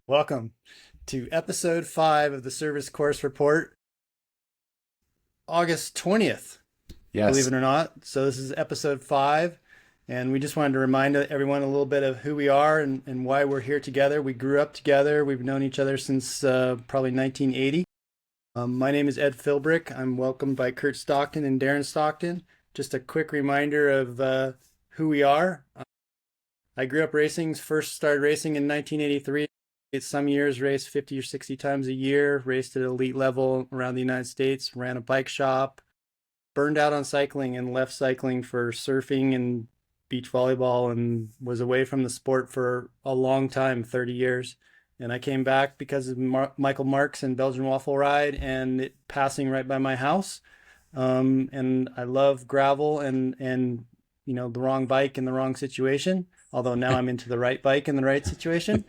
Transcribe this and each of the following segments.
Welcome to episode 5 of the Service Course Report, August 20th, Yes. believe it or not. So this is episode 5, and we just wanted to remind everyone a little bit of who we are and why we're here together. We grew up together. We've known each other since probably 1980. My name is Ed Philbrick. I'm welcomed by Kurt Stockton and Derin Stockton. Just a quick reminder of who we are. I grew up racing, first started racing in 1983. Some years raced 50 or 60 times a year, raced at elite level around the United States, ran a bike shop, burned out on cycling and left cycling for surfing and beach volleyball, and was away from the sport for a long time, 30 years. And I came back because of Michael Marks and Belgian Waffle Ride and it passing right by my house. And I love gravel and the wrong bike in the wrong situation. Although now I'm into the right bike in the right situation.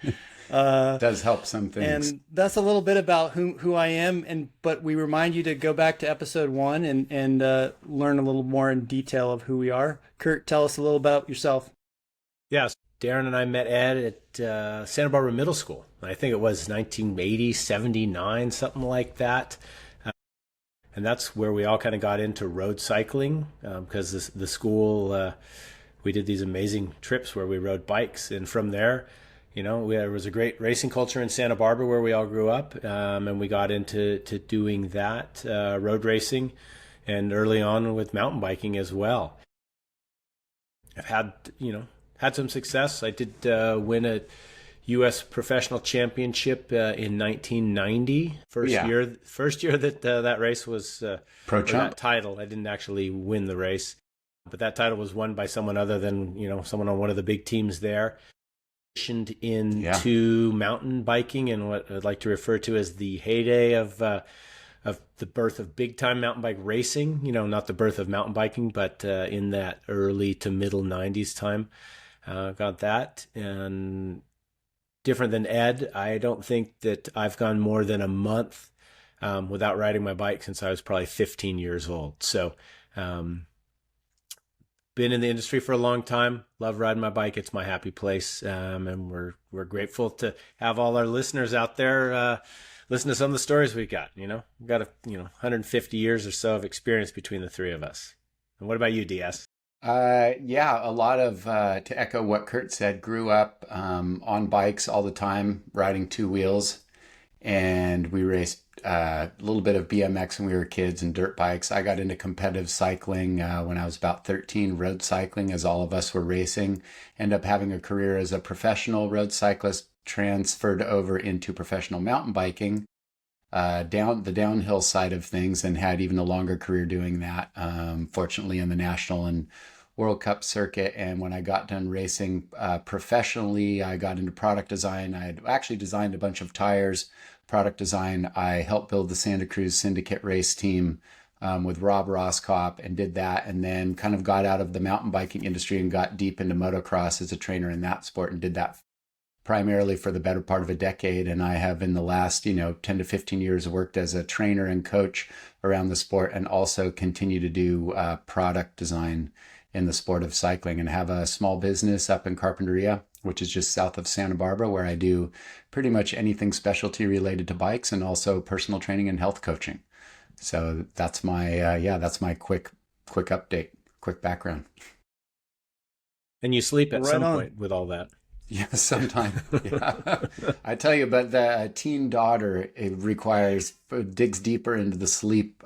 Does help some things. And that's a little bit about who I am. But we remind you to go back to episode 1 and learn a little more in detail of who we are. Kurt, tell us a little about yourself. Yes, Derin and I met Ed at Santa Barbara Middle School. I think it was 1980, 79, something like that. And that's where we all kind of got into road cycling because the school, we did these amazing trips where we rode bikes. And from there, there was a great racing culture in Santa Barbara where we all grew up. And we got into doing that, road racing, and early on with mountain biking as well. I've had some success. I did win a U.S. professional championship in 1990. First year that that race was Pro Champ. That title. I didn't actually win the race, but that title was won by someone other than someone on one of the big teams there. Into mountain biking and what I'd like to refer to as the heyday of the birth of big time mountain bike racing. Not the birth of mountain biking, but in that early to middle 90s time. Got that. And different than Ed, I don't think that I've gone more than a month without riding my bike since I was probably 15 years old. So been in the industry for a long time. Love riding my bike. It's my happy place. And we're grateful to have all our listeners out there listen to some of the stories we got. We've got 150 years or so of experience between the three of us. And what about you, DS? A lot of, to echo what Kurt said, grew up on bikes all the time, riding two wheels. And we raced a little bit of BMX when we were kids and dirt bikes. I got into competitive cycling when I was about 13, road cycling, as all of us were racing. Ended up having a career as a professional road cyclist, transferred over into professional mountain biking, down the downhill side of things, and had even a longer career doing that, fortunately in the national and World Cup circuit. And when I got done racing professionally, I got into product design. I had actually designed a bunch of tires, product design. I helped build the Santa Cruz Syndicate race team with Rob Roscop and did that, and then kind of got out of the mountain biking industry and got deep into motocross as a trainer in that sport and did that primarily for the better part of a decade. And I have in the last, 10 to 15 years worked as a trainer and coach around the sport, and also continue to do product design in the sport of cycling, and have a small business up in Carpinteria, which is just south of Santa Barbara, where I do pretty much anything specialty related to bikes and also personal training and health coaching. So that's my, that's my quick update, quick background. And you sleep at Right some on. point with all that. Yeah, sometime. Yeah. I tell you, but the teen daughter, digs deeper into the sleep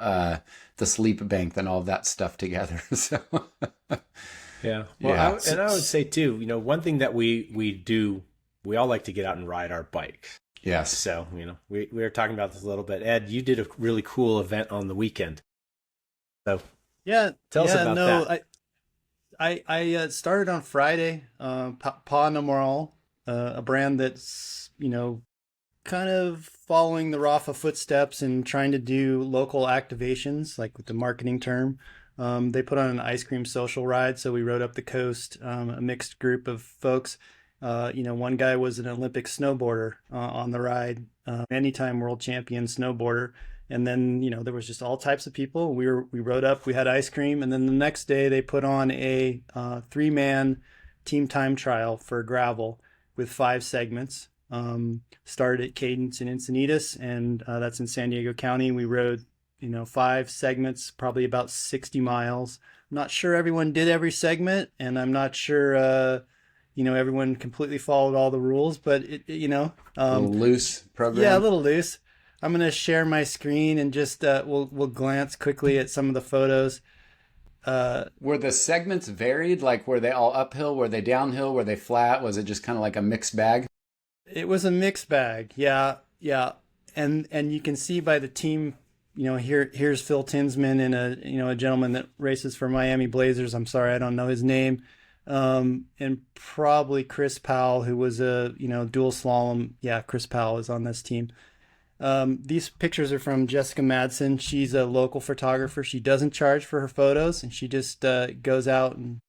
bank than all of that stuff together. So Yeah. Well, Yeah. I would say too, one thing that we do, we all like to get out and ride our bikes. Yes. So, we were talking about this a little bit. Ed, you did a really cool event on the weekend. So tell us about that. I started on Friday, Pa No Moral, a brand that's, kind of following the Rafa footsteps and trying to do local activations, like with the marketing term. They put on an ice cream social ride, so we rode up the coast, a mixed group of folks. One guy was an Olympic snowboarder on the ride, anytime world champion snowboarder. And then, there was just all types of people. We rode up, we had ice cream. And then the next day they put on a 3-man team time trial for gravel with 5 segments. Started at Cadence in Encinitas, and that's in San Diego County. We rode, 5 segments, probably about 60 miles. I'm not sure everyone did every segment, and I'm not sure, everyone completely followed all the rules, but a little loose program. yeah, a little loose. I'm going to share my screen and just we'll glance quickly at some of the photos. Were the segments varied? Like, were they all uphill? Were they downhill? Were they flat? Was it just kind of like a mixed bag? It was a mixed bag. Yeah, yeah. And you can see by the team, here's Phil Tinsman and a gentleman that races for Miami Blazers. I'm sorry, I don't know his name. And probably Chris Powell, who was a, dual slalom. Yeah, Chris Powell is on this team. These pictures are from Jessica Madsen. She's a local photographer. She doesn't charge for her photos, and she just goes out and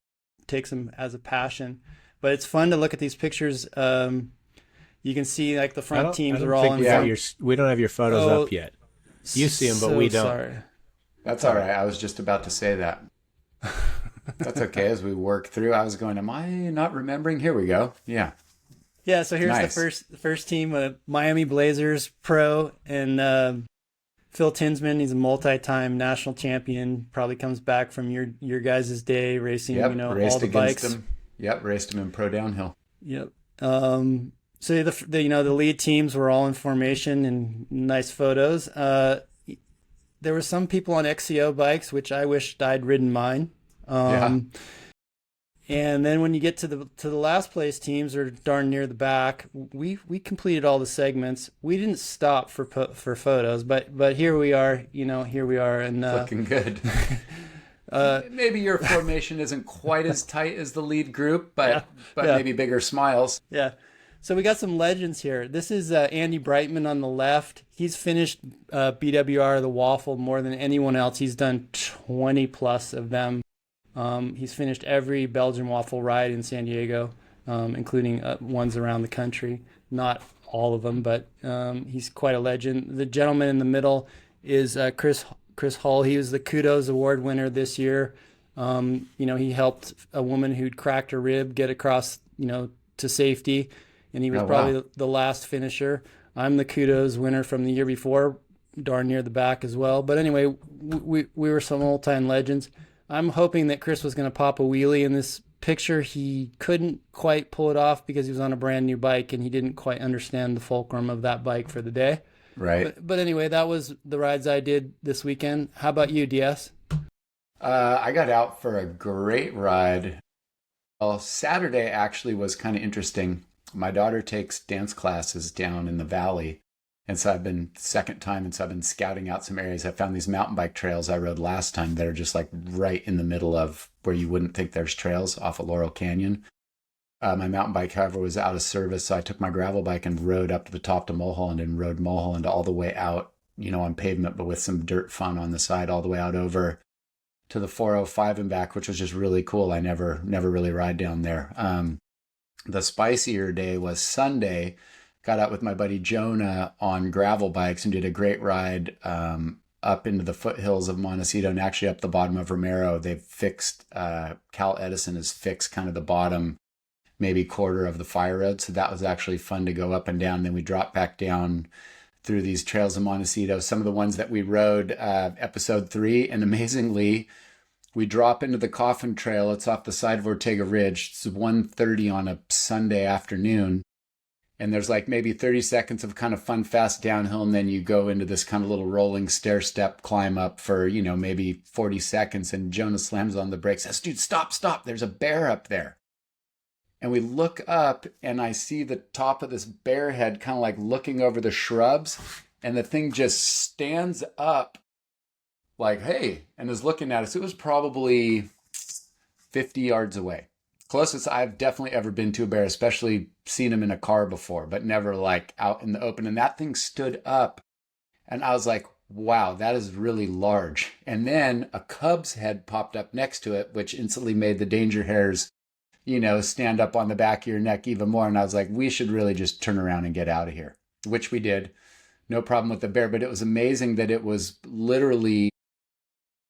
takes them as a passion. But it's fun to look at these pictures. You can see like the front teams are all in front. We don't have your photos up yet. You see them, but we don't. Sorry. That's all right. I was just about to say that. That's okay. As we work through, I was going, am I not remembering? Here we go. Yeah. Yeah, so here's Nice. the first team, Miami Blazers pro, and Phil Tinsman. He's a multi-time national champion. Probably comes back from your guys' day racing, Yep. Raced all the against bikes. him. Yep. Raced him in pro downhill. Yep. So the lead teams were all in formation and nice photos. There were some people on XCO bikes, which I wished I'd ridden mine. Yeah. And then when you get to the last place teams are darn near the back. We completed all the segments. We didn't stop for photos, but here we are. Here we are, and Looking good. Maybe your formation isn't quite as tight as the lead group, but Yeah. maybe bigger smiles. yeah. So we got some legends here. This is Andy Brightman on the left. He's finished BWR the Waffle more than anyone else. He's done 20 plus of them. He's finished every Belgian Waffle ride in San Diego, including ones around the country. Not all of them, but he's quite a legend. The gentleman in the middle is Chris Hull. He was the Kudos Award winner this year. He helped a woman who'd cracked her rib get across, to safety, and he was probably the last finisher. I'm the Kudos winner from the year before, darn near the back as well. But anyway, we were some old-time legends. I'm hoping that Chris was going to pop a wheelie in this picture. He couldn't quite pull it off because he was on a brand new bike and he didn't quite understand the fulcrum of that bike for the day. Right. But anyway, that was the rides I did this weekend. How about you, DS? I got out for a great ride. Well, Saturday actually was kind of interesting. My daughter takes dance classes down in the valley. And so I've been second time, and so I've been scouting out some areas. I found these mountain bike trails I rode last time that are just like right in the middle of where you wouldn't think there's trails off of Laurel Canyon. My mountain bike, however, was out of service, so I took my gravel bike and rode up to the top to Mulholland and rode Mulholland all the way out, on pavement, but with some dirt fun on the side, all the way out over to the 405 and back, which was just really cool. I never really ride down there. The spicier day was Sunday. Got out with my buddy Jonah on gravel bikes and did a great ride up into the foothills of Montecito and actually up the bottom of Romero. They've fixed, Cal Edison has fixed kind of the bottom, maybe quarter of the fire road. So that was actually fun to go up and down. Then we dropped back down through these trails of Montecito. Some of the ones that we rode, episode 3, and amazingly, we drop into the Coffin Trail. It's off the side of Ortega Ridge. It's 1:30 on a Sunday afternoon. And there's like maybe 30 seconds of kind of fun, fast downhill. And then you go into this kind of little rolling stair step climb up for, maybe 40 seconds. And Jonah slams on the brakes, says, dude, stop. There's a bear up there. And we look up and I see the top of this bear head kind of like looking over the shrubs. And the thing just stands up like, hey, and is looking at us. It was probably 50 yards away. Closest I've definitely ever been to a bear, especially seen him in a car before, but never like out in the open. And that thing stood up and I was like, wow, that is really large. And then a cub's head popped up next to it, which instantly made the danger hairs, stand up on the back of your neck even more. And I was like, we should really just turn around and get out of here, which we did. No problem with the bear, but it was amazing that it was literally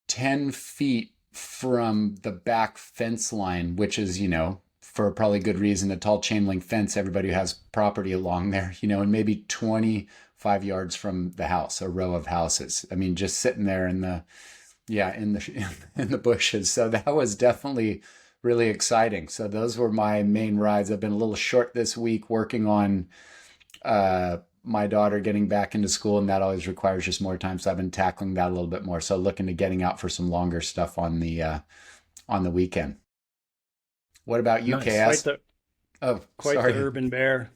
10 feet from the back fence line, which is, for probably good reason, a tall chain link fence. Everybody who has property along there, and maybe 25 yards from the house, a row of houses. I mean, just sitting there in the in the bushes. So that was definitely really exciting. So those were my main rides. I've been a little short this week working on my daughter getting back into school, and that always requires just more time. So I've been tackling that a little bit more. So looking to getting out for some longer stuff on the weekend. What about you, Nice. KS? Quite sorry. the urban bear.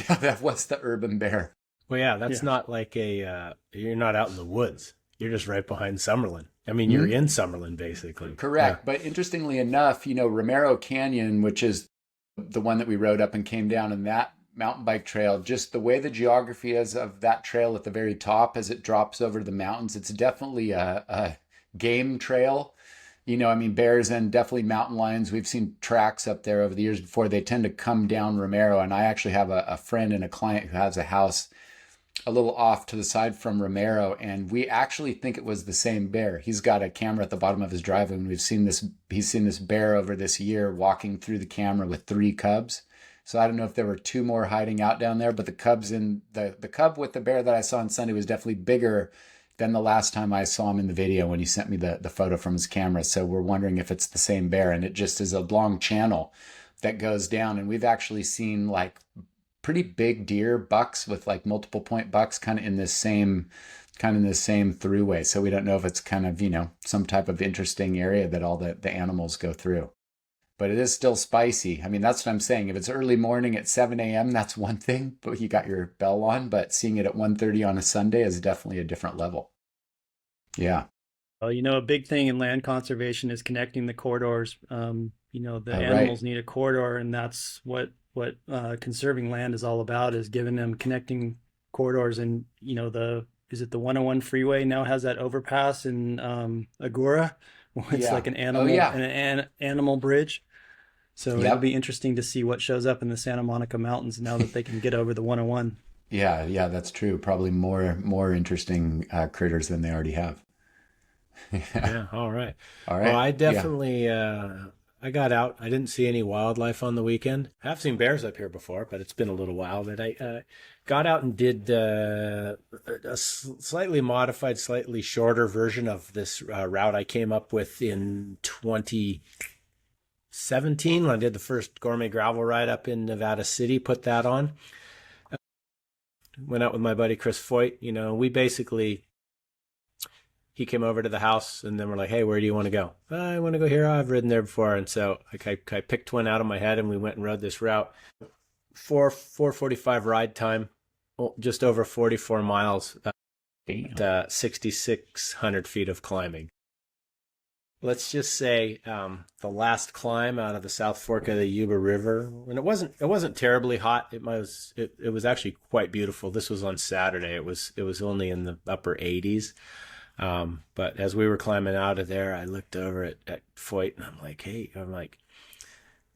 Yeah, that was the urban bear. Well, yeah, that's not like you're not out in the woods. You're just right behind Summerlin. I mean, you're in Summerlin, basically. Correct. Yeah. But interestingly enough, Romero Canyon, which is the one that we rode up and came down in that mountain bike trail, just the way the geography is of that trail at the very top as it drops over the mountains, it's definitely a game trail. I mean, bears and definitely mountain lions. We've seen tracks up there over the years before. They tend to come down Romero. And I actually have a friend and a client who has a house a little off to the side from Romero. And we actually think it was the same bear. He's got a camera at the bottom of his driveway. And he's seen this bear over this year walking through the camera with 3 cubs. So I don't know if there were 2 more hiding out down there, but the cubs in the cub with the bear that I saw on Sunday was definitely bigger than the last time I saw him in the video when he sent me the photo from his camera. So we're wondering if it's the same bear, and it just is a long channel that goes down. And we've actually seen like pretty big deer, bucks with like multiple point bucks kind of in this same throughway. So we don't know if it's kind of, some type of interesting area that all the animals go through. But it is still spicy. I mean, that's what I'm saying. If it's early morning at 7 a.m., that's one thing, but you got your bell on. But seeing it at 1:30 on a Sunday is definitely a different level. Yeah. Well, a big thing in land conservation is connecting the corridors. The animals need a corridor, and that's what conserving land is all about, is giving them connecting corridors. And, is it the 101 freeway now has that overpass in Agora? It's like an animal bridge. So it'll be interesting to see what shows up in the Santa Monica Mountains now that they can get over the 101. Yeah, that's true. Probably more interesting critters than they already have. Yeah. All right. Well, I definitely I got out. I didn't see any wildlife on the weekend. I have seen bears up here before, but it's been a little while. But I got out and did a slightly modified, slightly shorter version of this route I came up with in 2017 when I did the first gourmet gravel ride up in Nevada City. Put that on. Went out with my buddy Chris Foyt. We basically, he came over to the house and then we're like, hey, where do you want to go? I want to go here. I've ridden there before. And so I picked one out of my head and we went and rode this route. 4:45 ride time, just over 44 miles, 6,600 feet of climbing. Let's just say the last climb out of the South Fork of the Yuba River, and it wasn't terribly hot. It was actually quite beautiful. This was on Saturday. It was only in the upper 80s. But as we were climbing out of there, I looked over at Foyt and I'm like,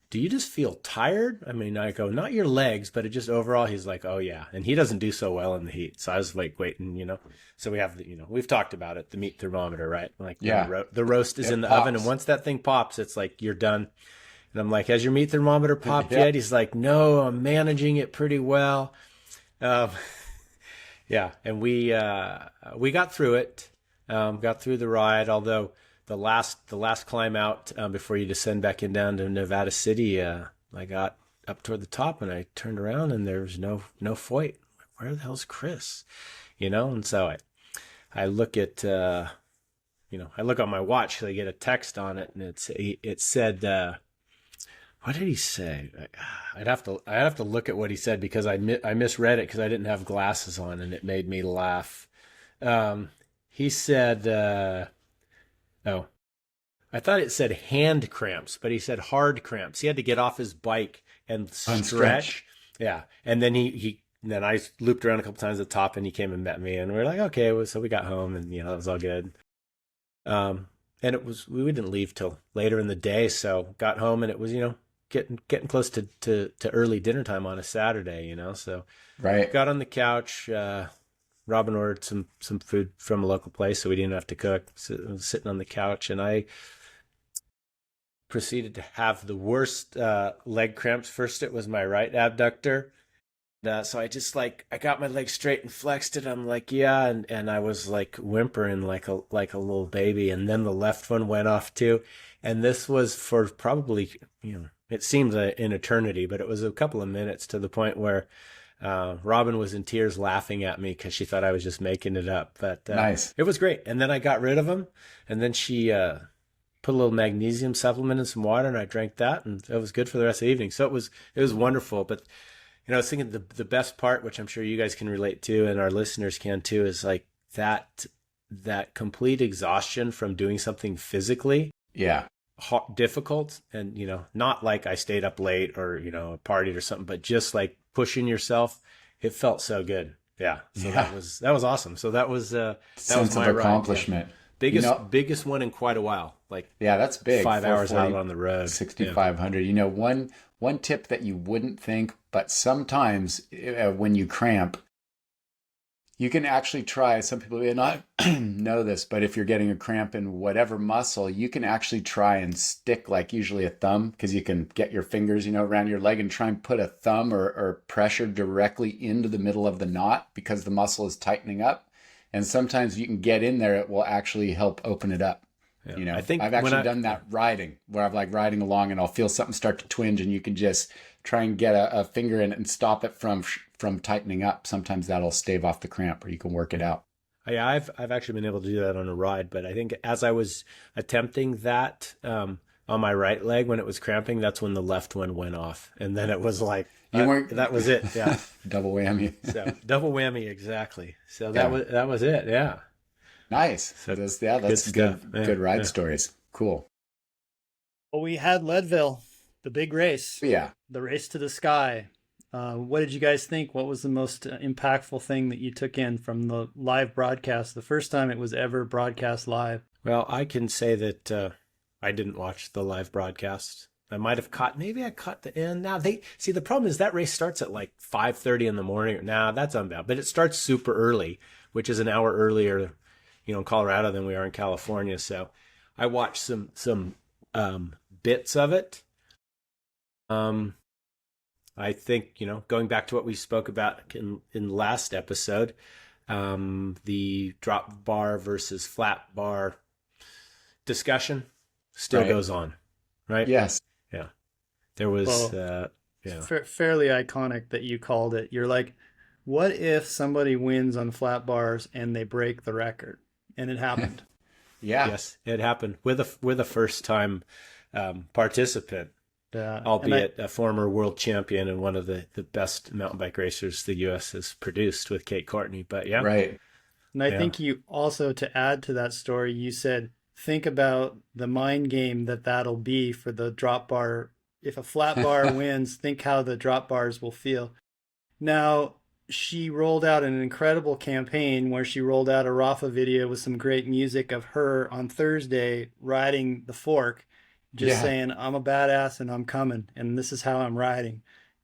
do you just feel tired? I mean, I go, not your legs, but it just overall, he's like, oh yeah. And he doesn't do so well in the heat. So I was like waiting, so we have we've talked about it, the meat thermometer, right? Like the roast is in the oven. And once that thing pops, it's like, you're done. And I'm like, has your meat thermometer popped yet? He's like, no, I'm managing it pretty well. And we got through it. Got through the ride, although the last climb out before you descend back in down to Nevada City, I got up toward the top and I turned around and there was no Foyt. Where the hell's Chris? And so I look at I look on my watch so I get a text on it and it said what did he say? I'd have to look at what he said because I misread it because I didn't have glasses on and it made me laugh. He said, I thought it said hand cramps, but he said hard cramps. He had to get off his bike and stretch. Yeah. And then then I looped around a couple times at the top and he came and met me and we were like, okay, well, so we got home and, it was all good. And we didn't leave till later in the day. So got home and it was, getting close to early dinner time on a Saturday, so right. Got on the couch, Robin ordered some food from a local place, so we didn't have to cook. So I was sitting on the couch, and I proceeded to have the worst leg cramps. First, it was my right abductor. So I just I got my leg straight and flexed it. I'm like, yeah. And I was like whimpering like a little baby. And then the left one went off too. And this was for probably, it seemed an eternity, but it was a couple of minutes, to the point where Robin was in tears laughing at me because she thought I was just making it up. But Nice. It was great. And then I got rid of them. And then she put a little magnesium supplement in some water, and I drank that, and it was good for the rest of the evening. So it was wonderful. But I was thinking the best part, which I'm sure you guys can relate to, and our listeners can too, is like that complete exhaustion from doing something physically. Yeah. Difficult, and not like I stayed up late or partied or something, but just like pushing yourself. It felt so good. Yeah. So Yeah. that was awesome. So that was sense my of ride. accomplishment. Yeah. Biggest one in quite a while. Yeah, that's big. 5 hours out on the road. 6,500. One tip that you wouldn't think, but sometimes when you cramp, you can actually try. Some people may not know this, but if you're getting a cramp in whatever muscle, you can actually try and stick, like usually a thumb, because you can get your fingers, around your leg and try and put a thumb or pressure directly into the middle of the knot, because the muscle is tightening up. And sometimes you can get in there, it will actually help open it up. Yeah. I think I've actually done that riding, where I'm like riding along and I'll feel something start to twinge, and you can just try and get a finger in it and stop it from tightening up. Sometimes that'll stave off the cramp, or you can work it out. Yeah, I've actually been able to do that on a ride, but I think as I was attempting that on my right leg when it was cramping, that's when the left one went off, and then it was like that was it. Yeah, double whammy. So double whammy, exactly. So that was it. Yeah. Nice. So that's good ride stories. Cool. Well, we had Leadville, the big race. Yeah. The race to the sky. What did you guys think? What was the most impactful thing that you took in from the live broadcast, the first time it was ever broadcast live? Well, I can say that I didn't watch the live broadcast. Maybe I caught the end. Now the problem is that race starts at like 5:30 in the morning. Now that's unbound, but it starts super early, which is an hour earlier, in Colorado than we are in California. So I watched some bits of it. I think, going back to what we spoke about in last episode, the drop bar versus flat bar discussion still goes on, right? Yes. Yeah. There was, fairly iconic that you called it. You're like, what if somebody wins on flat bars and they break the record? And it happened. Yeah. Yes, it happened with a first time participant. Albeit a former world champion and one of the best mountain bike racers the U.S. has produced with Kate Courtney. But yeah. Right. And I think you also, to add to that story, you said, think about the mind game that'll be for the drop bar. If a flat bar wins, think how the drop bars will feel. Now, she rolled out an incredible campaign where she rolled out a Rafa video with some great music of her on Thursday riding the fork. Just saying, I'm a badass and I'm coming, and this is how I'm riding.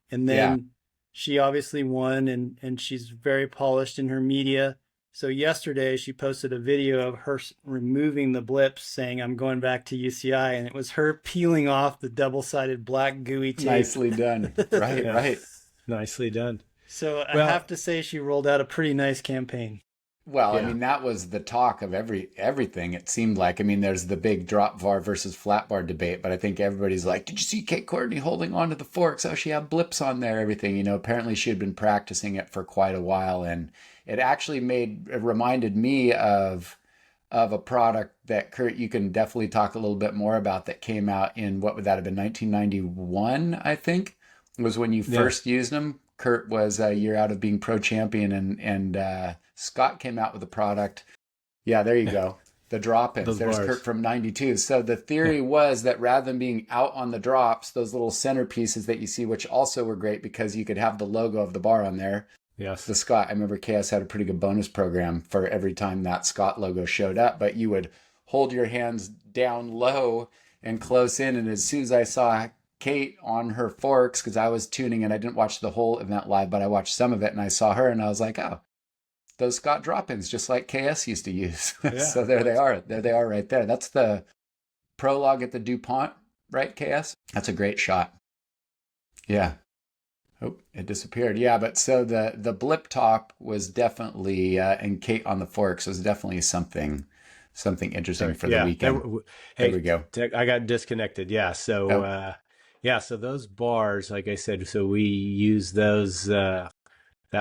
And then she obviously won, and she's very polished in her media. So yesterday she posted a video of her removing the blips, saying, I'm going back to UCI. And it was her peeling off the double-sided black gooey tape. Nicely done. Right, right. Nicely done. So I have to say she rolled out a pretty nice campaign. Well, I mean, that was the talk of everything, it seemed like. I mean, there's the big drop bar versus flat bar debate, but I think everybody's like, did you see Kate Courtney holding onto the forks? Oh, she had blips on there, everything. Apparently she had been practicing it for quite a while. And it actually reminded me of a product that, Kurt, you can definitely talk a little bit more about, that came out in, what would that have been, 1991, I think, was when you first used them. Kurt was a year out of being pro champion, and Scott came out with a product. Yeah, there you go. The drop-ins. There's bars. Kurt from 92. So the theory was that rather than being out on the drops, those little centerpieces that you see, which also were great because you could have the logo of the bar on there. Yes. The Scott, I remember KS had a pretty good bonus program for every time that Scott logo showed up, but you would hold your hands down low and close in. And as soon as I saw Kate on her forks, because I was tuning and I didn't watch the whole event live, but I watched some of it, and I saw her and I was like, oh, those Scott drop-ins, just like KS used to use. So there they are right there. That's the prologue at the DuPont right, KS? That's a great shot. Yeah. Oh, it disappeared. Yeah, but so the blip top was definitely and Kate on the forks was definitely something interesting Sorry. for the Yeah. weekend. There we Hey, go. I got disconnected. Yeah. So, Oh, yeah. So those bars, like I said, so we use those. That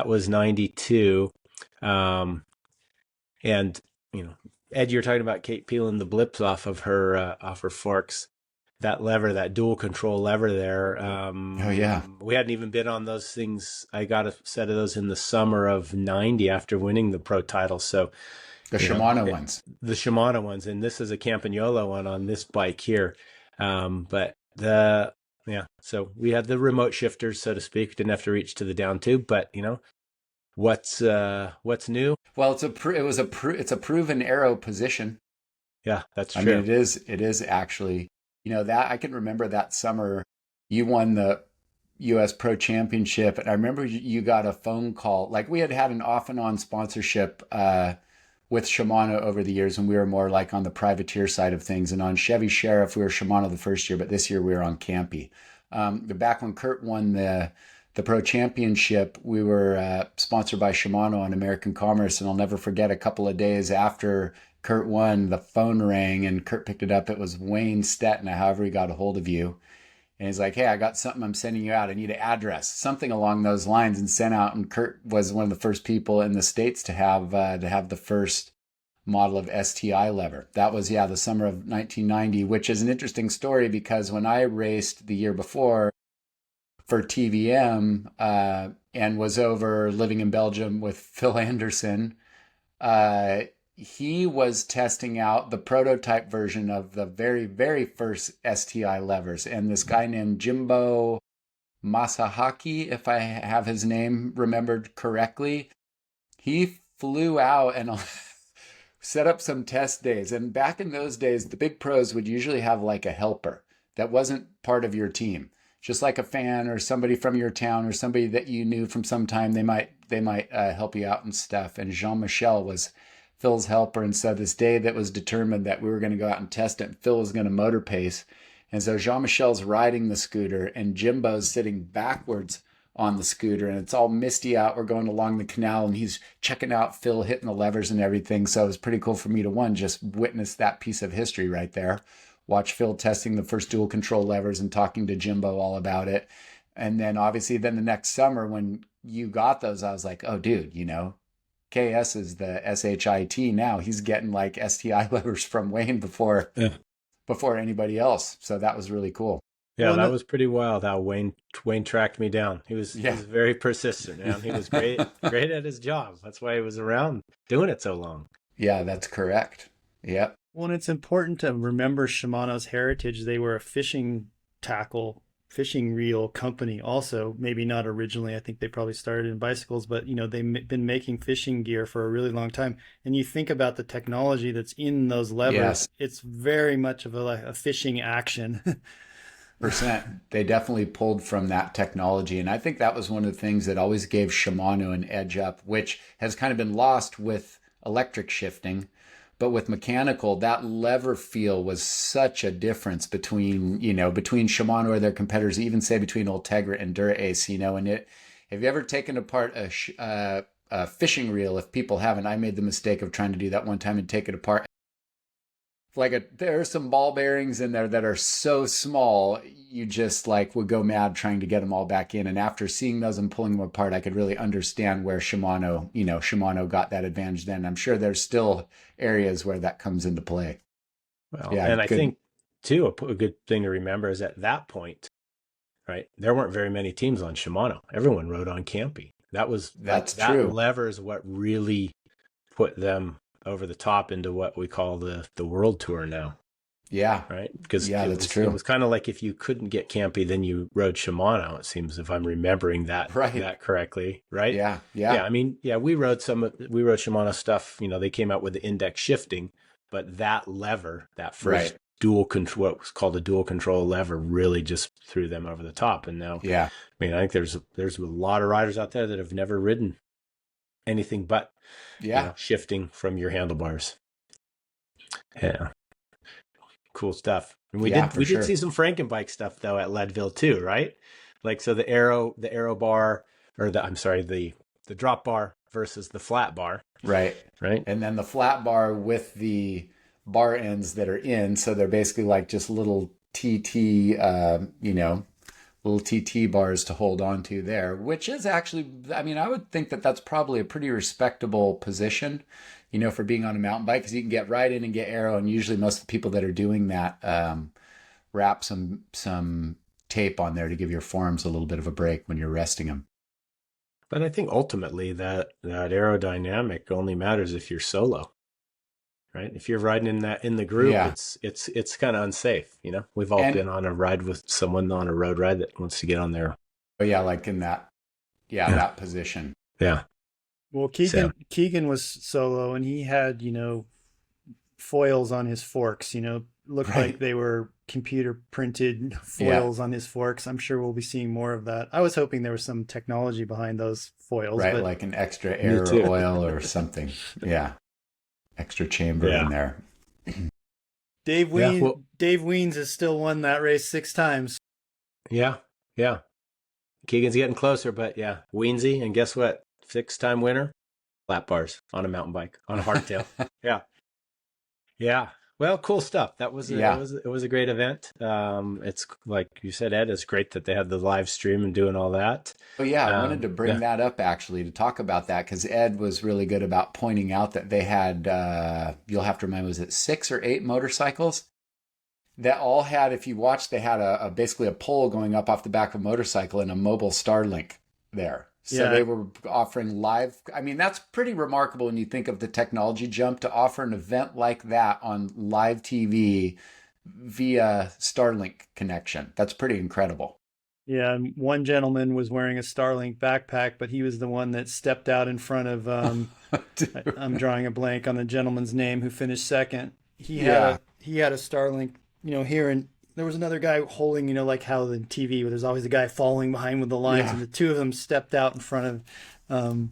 was 92. Um, and, you know, Ed, you're talking about Kate peeling the blips off her forks. That lever, that dual control lever there. oh yeah. We hadn't even been on those things. I got a set of those in the summer of 90 after winning the pro title. So, The you know, Shimano ones. the Shimano ones, and this is a Campagnolo one on this bike here. But yeah, so we had the remote shifters, so to speak. Didn't have to reach to the down tube, but you know, what's new? Well, it's a proven aero position. Yeah, that's I mean, true. it is actually, that I can remember that summer you won the US Pro Championship, and I remember you got a phone call. Like we had an off and on sponsorship with Shimano over the years when we were more like on the privateer side of things, and on Chevy Sheriff we were Shimano the first year, but this year we were on Campy. The back when Kurt won the Pro Championship, we were sponsored by Shimano on American Commerce, and I'll never forget a couple of days after Kurt won, the phone rang and Kurt picked it up. It was Wayne Stetna, however he got a hold of you. And he's like, hey, I got something I'm sending you out. I need an address, something along those lines, and sent out. And Kurt was one of the first people in the States to have the first model of STI lever. That was, yeah, the summer of 1990, which is an interesting story because when I raced the year before for TVM and was over living in Belgium with Phil Anderson, uh, he was testing out the prototype version of the very, very first STI levers. And this guy named Jimbo Masahaki, if I have his name remembered correctly, he flew out and set up some test days. And back in those days, the big pros would usually have like a helper that wasn't part of your team. Just like a fan or somebody from your town or somebody that you knew from some time, they might help you out and stuff. And Jean-Michel was Phil's helper, and so this day that was determined that we were going to go out and test it, and Phil was going to motor pace. And so Jean-Michel's riding the scooter, and Jimbo's sitting backwards on the scooter, and it's all misty out. We're going along the canal, and he's checking out Phil hitting the levers and everything. So it was pretty cool for me to just witness that piece of history right there. Watch Phil testing the first dual control levers and talking to Jimbo all about it. And then obviously the next summer when you got those, I was like, oh, dude, KS is the SHIT now. He's getting like STI levers from Wayne before anybody else. So that was really cool. Yeah, that was pretty wild how Wayne tracked me down. He was very persistent, man. He was great at his job. That's why he was around doing it so long. Yeah, that's correct. Yep. Well, and it's important to remember Shimano's heritage. They were a fishing reel company also. Maybe not originally. I think they probably started in bicycles, but they've been making fishing gear for a really long time. And you think about the technology that's in those levers, it's very much of a fishing action. They definitely pulled from that technology. And I think that was one of the things that always gave Shimano an edge up, which has kind of been lost with electric shifting. But with mechanical, that lever feel was such a difference between Shimano or their competitors, even say between Ultegra and Dura-Ace, and have you ever taken apart a fishing reel? If people haven't, I made the mistake of trying to do that one time and take it apart. There are some ball bearings in there that are so small, you just would go mad trying to get them all back in. And after seeing those and pulling them apart, I could really understand where Shimano got that advantage then. I'm sure there's still areas where that comes into play. Well, yeah, and I think too, a good thing to remember is at that point, right, there weren't very many teams on Shimano. Everyone rode on Campy. That's true. That lever is what really put them over the top into what we call the world tour now. Yeah. Right? Because that's true. It was kind of like if you couldn't get Campy, then you rode Shimano, it seems, if I'm remembering that correctly. Right? Yeah. I mean, we rode Shimano stuff, they came out with the index shifting, but that lever, that first what was called a dual control lever, really just threw them over the top. And now, I mean, I think there's a lot of riders out there that have never ridden anything but shifting from your handlebars. Yeah. cool stuff. And we Yeah, did for we sure. did see some Frankenbike stuff though at Leadville too, right? Like so the arrow bar or the I'm sorry, the drop bar versus the flat bar, Right. right? And then the flat bar with the bar ends that are in. So they're basically like just little TT, little TT bars to hold on to there, which is actually, I mean, I would think that that's probably a pretty respectable position, for being on a mountain bike because you can get right in and get aero. And usually most of the people that are doing that wrap some tape on there to give your forearms a little bit of a break when you're resting them. But I think ultimately that aerodynamic only matters if you're solo, right? If you're riding in the group, Yeah. it's kind of unsafe. We've all And been on a ride with someone on a road ride that wants to get on there. but yeah, like in that, yeah, Yeah, that position. yeah. Well, So Keegan was solo, and he had, foils on his forks, looked like Right. they were computer printed Yeah. foils on his forks. I'm sure we'll be seeing more of that. I was hoping there was some technology behind those foils, Right. but Like an extra me air or too. oil or something. Yeah. Extra chamber in Yeah, there. yeah. Well, Dave Weens has still won that race 6 times. yeah, yeah. Keegan's getting closer, but yeah, Weensy, and guess what? 6-time winner, lap bars on a mountain bike on a hardtail. Yeah, yeah. Well, cool stuff. That was Yeah. it was a great event. It's like you said, Ed. It's great that they had the live stream and doing all that. Oh, yeah. I wanted to bring Yeah, that up actually to talk about that because Ed was really good about pointing out that they had, you'll have to remember, was it 6 or 8 motorcycles that all had, if you watched, they had basically a pole going up off the back of a motorcycle and a mobile Starlink there. So Yeah, they were offering live. I mean, that's pretty remarkable when you think of the technology jump to offer an event like that on live TV via Starlink connection. That's pretty incredible. yeah. And one gentleman was wearing a Starlink backpack, but he was the one that stepped out in front of. I'm drawing a blank on the gentleman's name who finished second. Yeah, He had a Starlink, here, and there was another guy holding, like how the TV, where there's always a guy following behind with the lines, yeah, and the two of them stepped out in front of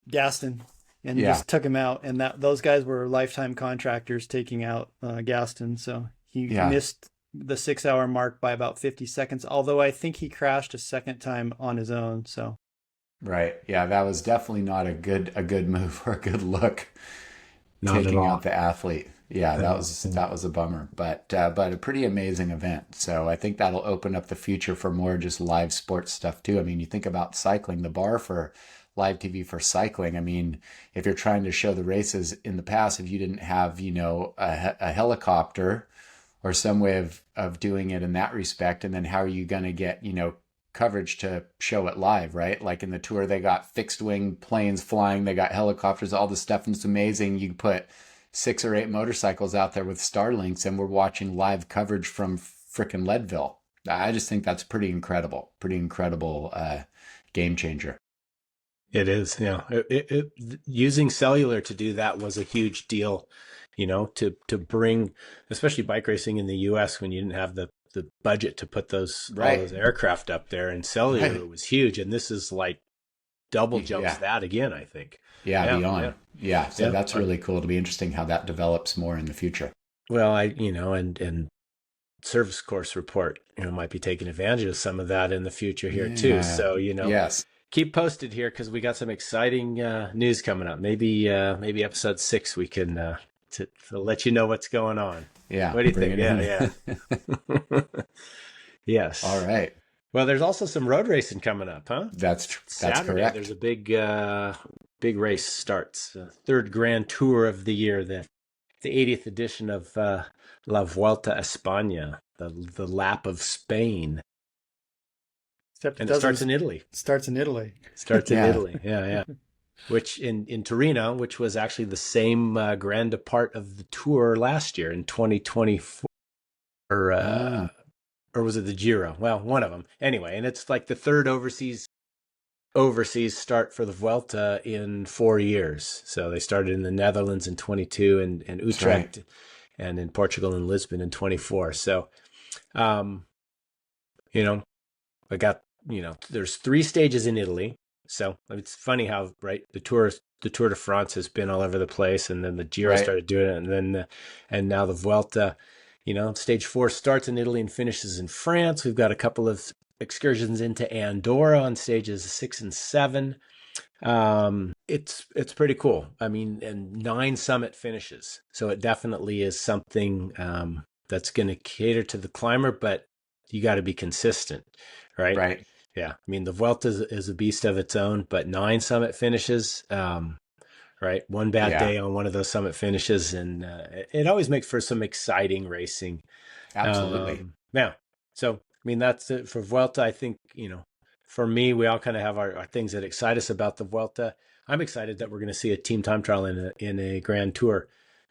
Gaston and yeah, just took him out. And those guys were lifetime contractors taking out Gaston, so he yeah. missed the 6 hour mark by about 50 seconds. Although I think he crashed a second time on his own. So Right. Yeah, that was definitely not a good move or a good look, not at taking out all. the athlete. Yeah, Yeah, that was a bummer, but a pretty amazing event. So I think that'll open up the future for more just live sports stuff too. I mean, you think about cycling, the bar for live TV for cycling. I mean, if you're trying to show the races in the past, if you didn't have, a helicopter or some way of doing it in that respect, and then how are you going to get, coverage to show it live, right? Like in the tour, they got fixed wing planes flying, they got helicopters, all this stuff, and it's amazing. You put 6 or 8 motorcycles out there with Starlinks, and we're watching live coverage from frickin' Leadville. I just think that's pretty incredible game changer. it is. Yeah, using cellular to do that was a huge deal. To bring, especially bike racing in the U.S. when you didn't have the budget to put all Right, those aircraft up there, and cellular right. was huge. And this is like double jumps Yeah, that again, I think. yeah, Yeah, beyond. yeah, Yeah, so yeah. that's really cool. It'll be interesting how that develops more in the future. Well, and service course report, might be taking advantage of some of that in the future here too. Yeah, So, yes. keep posted here because we got some exciting news coming up. Maybe episode 6 we can to let you know what's going on. Yeah, What do you bring think? it Yeah, in. yeah. All Yes. right. Well, there's also some road racing coming up, huh? That's Saturday, there's correct. a big race starts. Third Grand Tour of the year, the 80th edition of La Vuelta the lap of Spain, except it and it starts doesn't in Italy. starts in Italy. Starts in Yeah. Italy. Yeah, yeah. Which in Torino, which was actually the same grand depart of the tour last year in 2024, Ah, or was it the Giro? Well, one of them. Anyway, and it's like the third overseas start for the Vuelta in 4 years. So they started in the Netherlands in 22 and that's right. Utrecht, and in Portugal and Lisbon in 24. So, um, you know, I got, there's 3 stages in Italy. So it's funny how, right, the Tour de France has been all over the place, and then the Giro Right. started doing it, and now the Vuelta Stage 4 starts in Italy and finishes in France. We've got a couple of excursions into Andorra on stages 6 and 7. It's pretty cool. I mean, and 9 summit finishes. So it definitely is something that's going to cater to the climber, but you got to be consistent, right? Right. Yeah. I mean, the Vuelta is a beast of its own, but 9 summit finishes, right? One bad Yeah. day on one of those summit finishes, and it always makes for some exciting racing. Absolutely. Yeah. So, I mean, that's it for Vuelta. I think, for me, we all kind of have our things that excite us about the Vuelta. I'm excited that we're going to see a team time trial in a Grand Tour.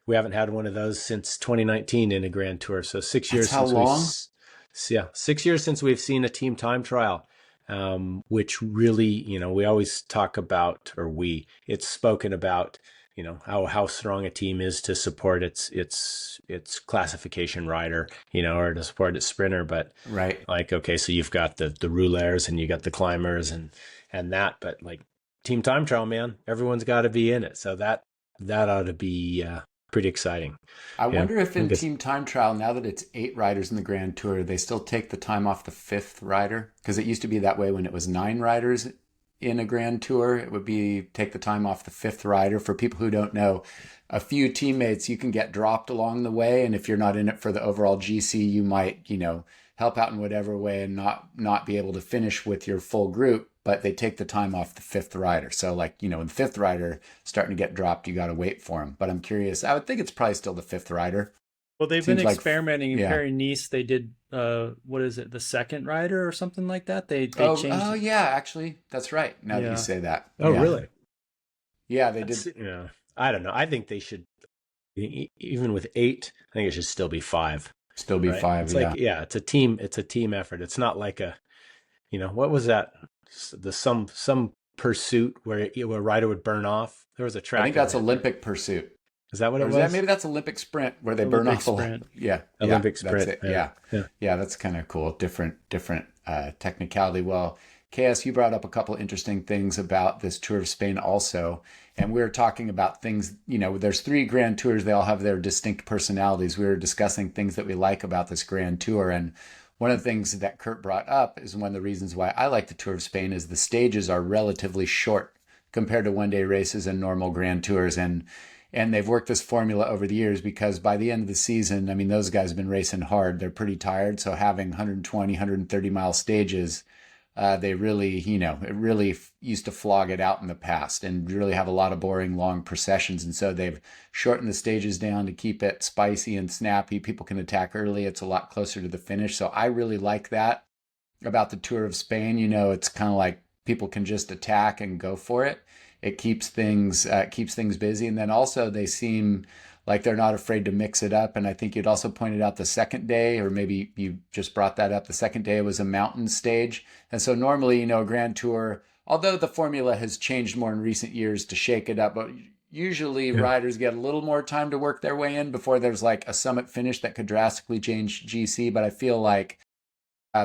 We haven't had one of those since 2019 in a Grand Tour. So 6 years That's how since long? 6 years since we've seen a team time trial, which really, we always talk about, it's spoken about, how strong a team is to support its classification rider, or to support its sprinter. But Right. like, okay, so you've got the rouleurs and you got the climbers and that, but like team time trial, man, everyone's got to be in it. So that ought to be pretty exciting. I Yeah, wonder if I in guess. team time trial, now that it's 8 riders in the Grand Tour, they still take the time off the 5th rider? Because it used to be that way when it was 9 riders in a Grand Tour. It would be take the time off the 5th rider. For people who don't know, a few teammates, you can get dropped along the way. And if you're not in it for the overall GC, you might, help out in whatever way and not be able to finish with your full group. But they take the time off the 5th rider. So like, when the 5th rider starting to get dropped, you got to wait for him. But I'm curious. I would think it's probably still the 5th rider. Well, they've been Seems like, experimenting in yeah. Paris-Nice. They did, what is it, the second rider or something like that? They changed. Oh yeah, actually, that's right. Now that you Yeah. say that. Oh, Yeah. really? Yeah, they did. Yeah. I don't know. I think they should, even with 8, I think it should still be 5. Still be Right? 5, It's yeah. like, yeah, it's a team effort. It's not like what was that? Some pursuit where a rider would burn off. There was a I track think that's event. Olympic pursuit. Is that what Or it is was? that maybe that's Olympic sprint where they burn Olympic off a lot. sprint. Yeah. Olympic That's sprint. it. Yeah. Yeah. Yeah, that's kind of cool. Different technicality. Well, KS, you brought up a couple interesting things about this Tour of Spain also. And we were talking about things, there's 3 Grand Tours. They all have their distinct personalities. We were discussing things that we like about this Grand Tour. And one of the things that Kurt brought up is one of the reasons why I like the Tour of Spain is the stages are relatively short compared to one-day races and normal Grand Tours. And they've worked this formula over the years because by the end of the season, I mean, those guys have been racing hard. They're pretty tired. So having 120, 130 mile stages, they really, it really used to flog it out in the past and really have a lot of boring long processions. And so they've shortened the stages down to keep it spicy and snappy. People can attack early. It's a lot closer to the finish. So I really like that about the Tour of Spain. It's kind of like people can just attack and go for it. It keeps things busy. And then also they seem like they're not afraid to mix it up. And I think you'd also pointed out the second day, or maybe you just brought that up. The second day was a mountain stage. And so normally, a Grand Tour, although the formula has changed more in recent years to shake it up, but usually riders get a little more time to work their way in before there's like a summit finish that could drastically change GC. But I feel like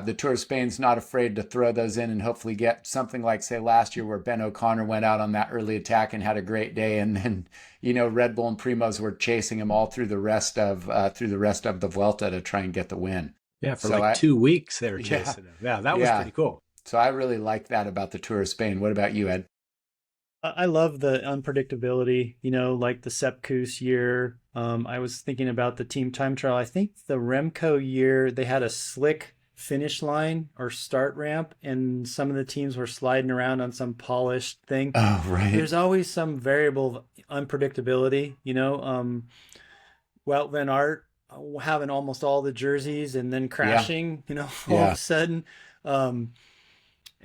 the Tour of Spain's not afraid to throw those in and hopefully get something like, say, last year where Ben O'Connor went out on that early attack and had a great day, and then Red Bull and Primos were chasing him all through the rest of the Vuelta to try and get the win. Yeah, for So 2 weeks they were chasing him. Yeah, that was pretty cool. So I really like that about the Tour of Spain. What about you, Ed? I love the unpredictability, like the Sepp Kuss year. I was thinking about the team time trial. I think the Remco year, they had a slick finish line or start ramp, and some of the teams were sliding around on some polished thing. Oh, right. There's always some variable of unpredictability, Wout van Aert having almost all the jerseys and then crashing, all of a sudden.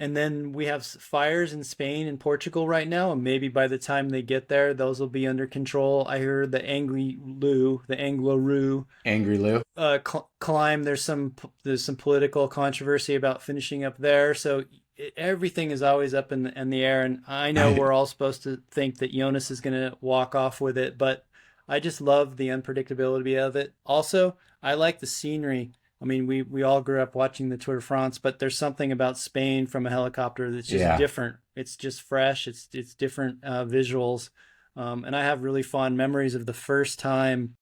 And then we have fires in Spain and Portugal right now, and maybe by the time they get there, those will be under control. I heard the Angry Lou climb. There's some political controversy about finishing up there, so everything is always up in the air. And I know we're all supposed to think that Jonas is going to walk off with it, but I just love the unpredictability of it. Also, I like the scenery. I mean, we all grew up watching the Tour de France, but there's something about Spain from a helicopter that's just different. It's just fresh. It's different visuals. And I have really fond memories of the first time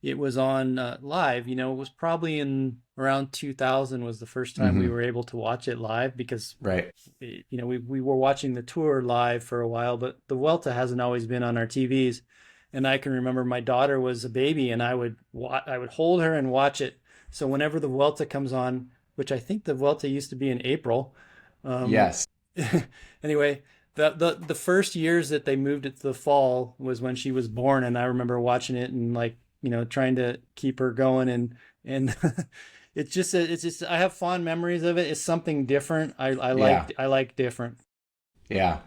it was on live. It was probably in around 2000 was the first time we Hmm. were able to watch it live because, Right. we were watching the tour live for a while, but the Vuelta hasn't always been on our TVs. And I can remember my daughter was a baby, and I would hold her and watch it. So whenever the Vuelta comes on, which I think the Vuelta used to be in April, um, Yes. anyway, the first years that they moved it to the fall was when she was born, and I remember watching it and, like, trying to keep her going, and it's just I have fond memories of it. It's something different. Yeah. I like different. Yeah.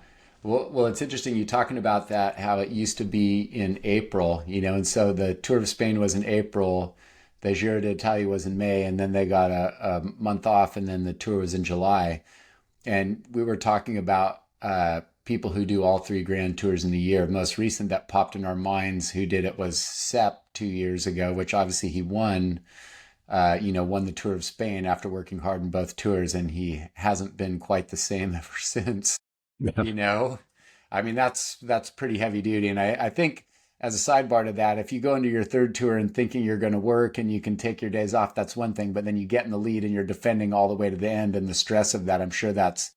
Well, it's interesting you talking about that, how it used to be in April, and so the Tour of Spain was in April, the Giro d'Italia was in May, and then they got a month off, and then the tour was in July. And we were talking about people who do all three grand tours in a year. Most recent that popped in our minds who did it was Sepp 2 years ago, which obviously he won, won the Tour of Spain after working hard in both tours, and he hasn't been quite the same ever since. Yeah. you know I mean, that's pretty heavy duty. And I think, as a sidebar to that, if you go into your third tour and thinking you're going to work and you can take your days off, that's one thing. But then you get in the lead and you're defending all the way to the end, and the stress of that, I'm sure that's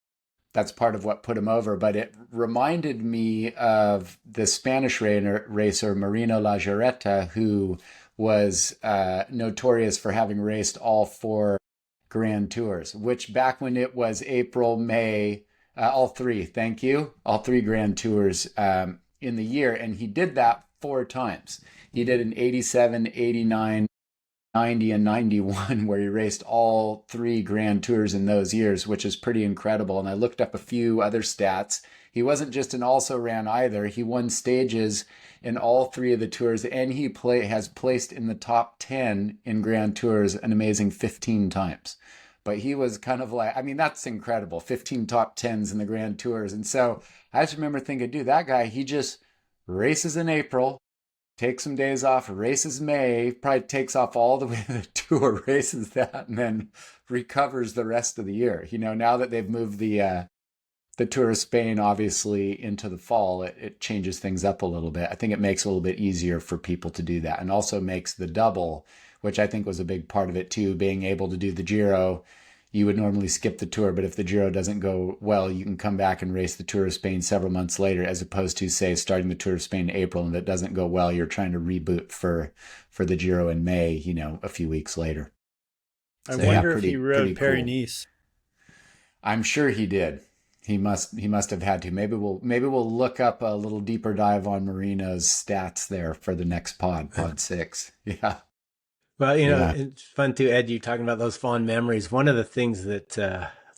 part of what put him over. But it reminded me of the Spanish racer Marino Lajarreta, who was notorious for having raced all four Grand Tours, which back when it was April, May, all three, thank you, all three Grand Tours in the year. And he did that four times. He did in 87, 89, 90, and 91, where he raced all three Grand Tours in those years, which is pretty incredible. And I looked up a few other stats. He wasn't just an also ran either. He won stages in all three of the tours, and he has placed in the top 10 in Grand Tours an amazing 15 times. But he was kind of like, I mean, that's incredible. 15 top 10s in the Grand Tours. And so I just remember thinking, dude, that guy, he just races in April, takes some days off, races May, probably takes off all the way to the tour, races that, and then recovers the rest of the year. Now that they've moved the Tour of Spain obviously into the fall, it changes things up a little bit. I think it makes it a little bit easier for people to do that, and also makes the double, which I think was a big part of it too, being able to do the Giro. You would normally skip the Tour, but if the Giro doesn't go well, you can come back and race the Tour of Spain several months later, as opposed to, say, starting the Tour of Spain in April, and if it doesn't go well, you're trying to reboot for the Giro in May, a few weeks later. I So yeah, wonder if he pretty rode Paris cool. Nice. I'm sure he did. He must have had to. Maybe we'll look up a little deeper dive on Marino's stats there for the next pod 6. Yeah. Well, Yeah. it's fun too, Ed. You talking about those fond memories. One of the things that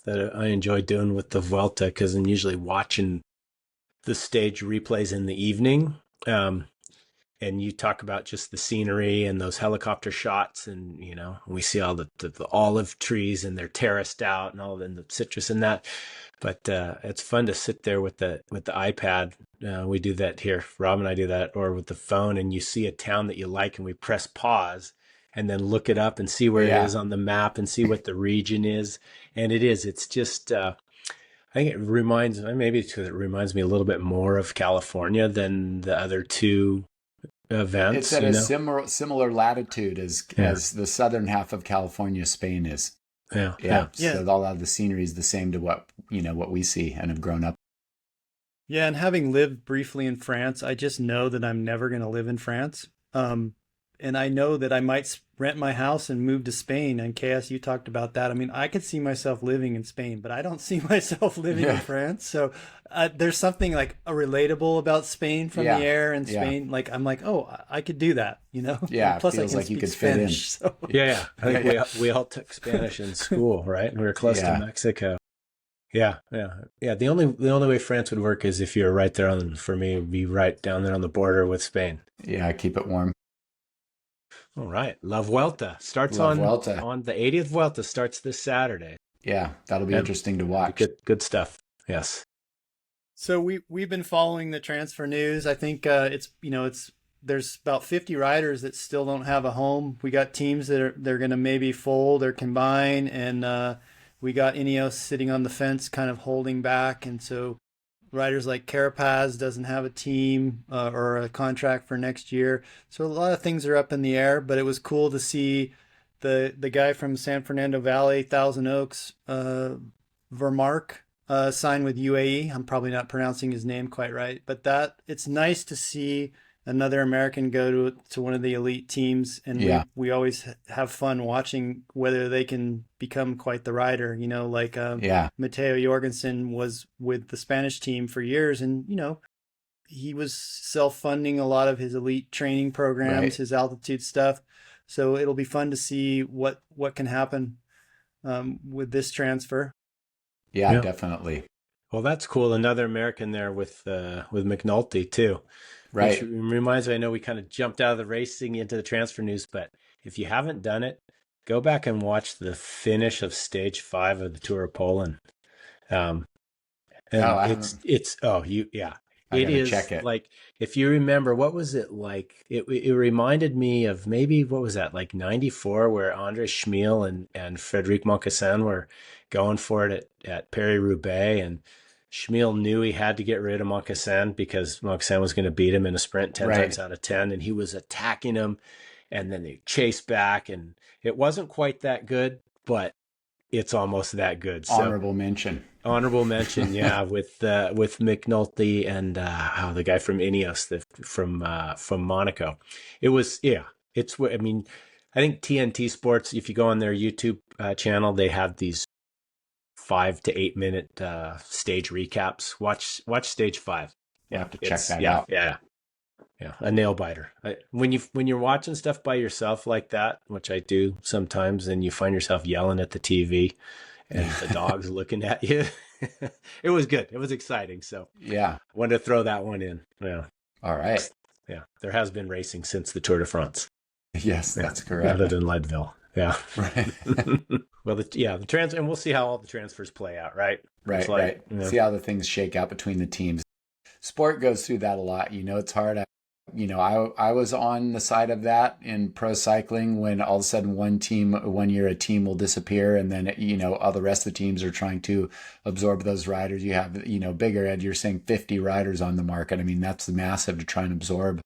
I enjoy doing with the Vuelta, because I'm usually watching the stage replays in the evening. And you talk about just the scenery and those helicopter shots, and we see all the olive trees, and they're terraced out, and all the citrus and that. But it's fun to sit there with the iPad. We do that here. Rob and I do that, or with the phone, and you see a town that you like, and we press pause and then look it up and see where it Yeah. is on the map and see what the region is. And it's just I think it reminds me a little bit more of California than the other two It's events, at a similar latitude as Yeah. the southern half of California, Spain is. Yeah. Yeah. Yeah, So a lot of the scenery is the same to what we see and have grown up. yeah, and having lived briefly in France, I just know that I'm never going to live in France. And I know that I might rent my house and move to Spain. And KS, you talked about that. I mean, I could see myself living in Spain, but I don't see myself living in Yeah. France. So there's something like a relatable about Spain from the Yeah. air and Yeah. Spain. Like, I'm like, oh, I could do that, Yeah. It Plus, I feels can like you speak could fit in. Spanish. So Yeah. I think Yeah. we all took Spanish in school, right? And we were close to Yeah. Mexico. Yeah. The only way France would work is if you're right there for me, it would be right down there on the border with Spain. Yeah. Keep it warm. All right. La Vuelta starts Love on Vuelta. the 80th Vuelta starts this Saturday. Yeah. That'll be And interesting to watch. good stuff. Yes. So we've been following the transfer news. I think it's there's about 50 riders that still don't have a home. We got teams they're going to maybe fold or combine, and we got Ineos sitting on the fence, kind of holding back. And so riders like Carapaz doesn't have a team or a contract for next year. So a lot of things are up in the air, but it was cool to see the guy from San Fernando Valley, Thousand Oaks, Vermark, signed with UAE. I'm probably not pronouncing his name quite right, but it's nice to see another American go to one of the elite teams, and we always have fun watching whether they can become quite the rider. Like Matteo Jorgensen was with the Spanish team for years, and he was self-funding a lot of his elite training programs, his altitude stuff. So it'll be fun to see what can happen with this transfer. Yeah, definitely. Well, that's cool. Another American there with McNulty too. Right. Which reminds me, I know we kind of jumped out of the racing into the transfer news, but if you haven't done it, go back and watch the finish of stage 5 of the Tour of Poland. And it is check it. Like, if you remember, what was it like? It reminded me of maybe, what was that, like 94, where Andre Schmiel and Frédéric Moncassin were going for it at Paris-Roubaix, and Schmiel knew he had to get rid of Moncassin because Moncassin was going to beat him in a sprint 10 times out of 10, and he was attacking him, and then they chased back, and it wasn't quite that good, but it's almost that good. So, honorable mention, yeah, with McNulty and the guy from Ineos, from Monaco. It was, it's, I mean, I think TNT Sports, if you go on their YouTube channel, they have these 5 to 8 minute stage recaps. Watch stage 5. You have to check that out. Yeah, a nail biter. When you're watching stuff by yourself like that, which I do sometimes, and you find yourself yelling at the TV, and the dog's looking at you. It was good. It was exciting. So I wanted to throw that one in. Yeah. All right. Yeah, there has been racing since the Tour de France. Yes, that's correct. Other than Leadville. Yeah. Right. Well, the transfer, and we'll see how all the transfers play out, right? Right. See how the things shake out between the teams. Sport goes through that a lot. It's hard. I was on the side of that in pro cycling when all of a sudden one year a team will disappear, and then all the rest of the teams are trying to absorb those riders. You have bigger, Ed, you're saying 50 riders on the market. I mean, that's massive to try and absorb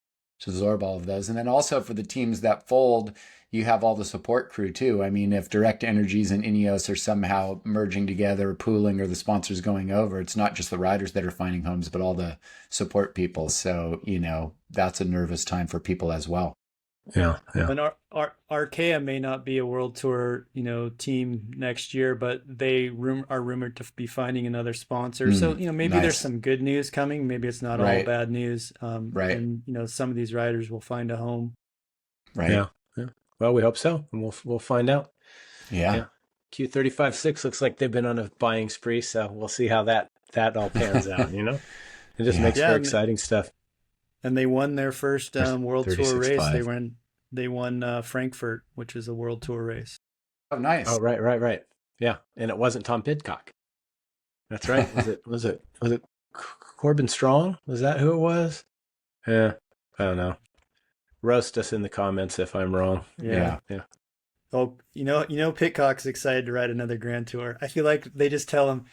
all of those. And then also for the teams that fold, you have all the support crew too. I mean, if Direct Energies and Ineos are somehow merging together, pooling, or the sponsors going over, it's not just the riders that are finding homes, but all the support people. So, that's a nervous time for people as well. Yeah. And Arkea may not be a World Tour, team next year, but they are rumored to be finding another sponsor. So, maybe there's some good news coming. Maybe it's not all bad news. And, some of these riders will find a home. Right. Yeah. Well, we hope so, and we'll find out. Yeah. Q35.6 looks like they've been on a buying spree, so we'll see how that all pans out. It just makes for exciting stuff. And they won their first World Tour race. 36.5. They won Frankfurt, which is a World Tour race. Oh, nice. Oh, right. Yeah, and it wasn't Tom Pidcock. That's right. Was it Corbin Strong? Was that who it was? Yeah, I don't know. Roast us in the comments if I'm wrong. Yeah. Oh, Pitcock's excited to ride another Grand Tour. I feel like they just tell him.